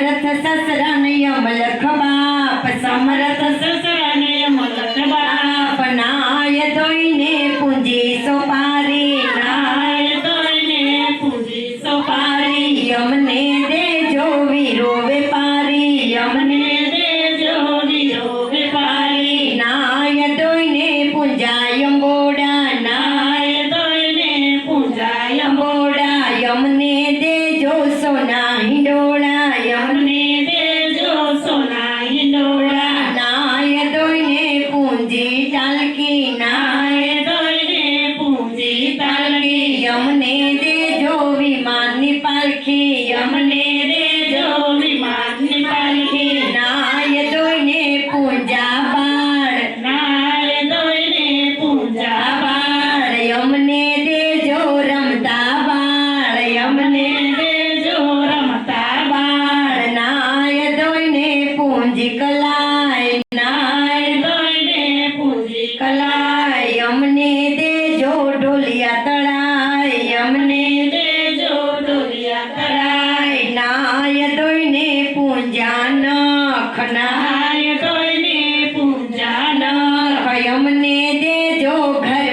समर्थ ससरा ने यमलख बाप समर्थ ससरा ने यमलख बाप नाय दोईने पूंजी सोपारी नाय दोईने पूंजी सोपारी यमने दे जो वीरो वेपारी यमने दे जो वीरो वेपारी नाय दोईने पूंजा यमोड़ा नाय दोईने पूंजा यमोड़ा यमने दे जो सोना हिंडोड़ा यमने दे जो सोना हिंडोड़ा नाय दोईने पूंजी टालकी नाय दोईने पूंजी तालकी यमने दे जो विमानी पालखी यमने दे जो विमानी पालखी नाय दोईने पूंजा बाळ नाय दोईने पूंजा बाळ यमने दे जो रमता बाळ यमने दे जो रमता बाळ नाय दोईने पूंजी कलाय नाय दोईने पूंजी कलाय यमने दे जो ढोलिया तळाय यमने दे जो डोलिया तळाय नाय दोईने पूंजा नख नाय दोईने पूंजा नख यमने दे जो घर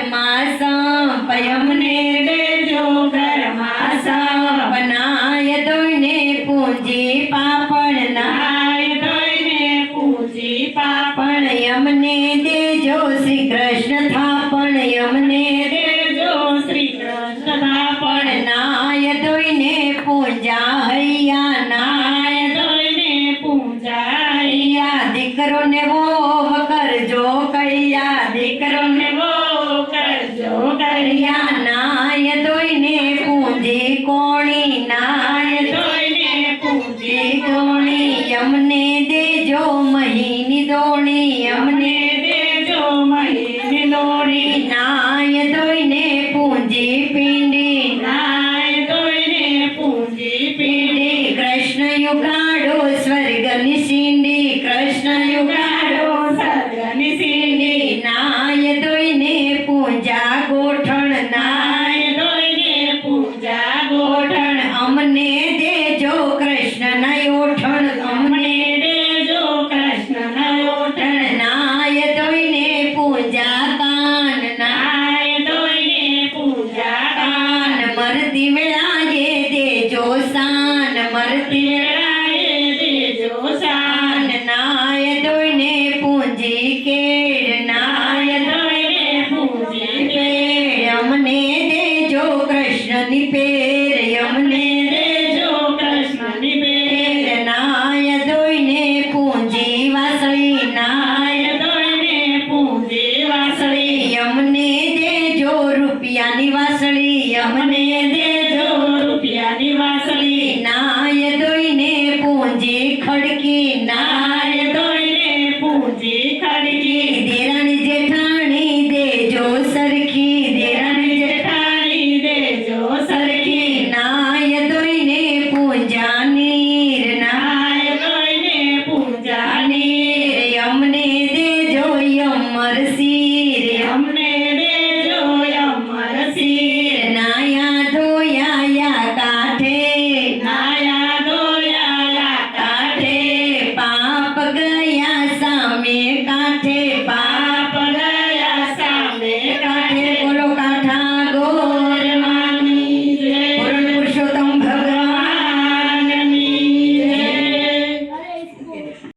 संप यमने दे जो घर मासा नाय दोईने पूंजी पापड़ नाय दोईने पूंजी पापड़ यमने दे जो श्री कृष्ण थापण यमने दे जो श्री कृष्ण थापण नाय दोईने पूंजा हैया नाय दोईने पूंजा हैया દીકરો ને વોહ કરજો કૈયા દીકરો ને વો કરજો કૈયા નાય દોઈને પૂંજી કોણી નાય दोईने पूंजी દોણી યમને દેજો મહીની દોણી યમને दे जो महीने लोड़ी નાય દોઈને પૂંજી પીંડી नाय दोईने पूंजी पीड़ी કૃષ્ણ યુગાડો સ્વર્ગની સીંડી કૃષ્ણ યુગાડો सर्गनि सींडी નાય દોઈને પૂંજા ગોઠણ नाय दोईने पूंजा गोठण અમને દેજો કૃષ્ણ નયોઠણ અમને हमने दे जो कृष्ण नयोठण નાય દોઈને પૂંજા કાન नाय दोईने पूंजा કાન મરતી વેળાએ દેજો સાન મરતી वेळाए दे जो सान નાય દોઈને પૂંજી કેળ નાય दोईने पूंजी પેર અમને દેજો કૃષ્ણની પેર અમને दे जो कृष्ण निबेर નાય દોઈને પૂંજી વાસળી નાય नाय दोईने पूंजी वासळी અમને દેજો રૂપિયાની વાસળી અમને हमने दे जो रुपया निवासली નાય દોઈને પૂંજી ખડકી નાય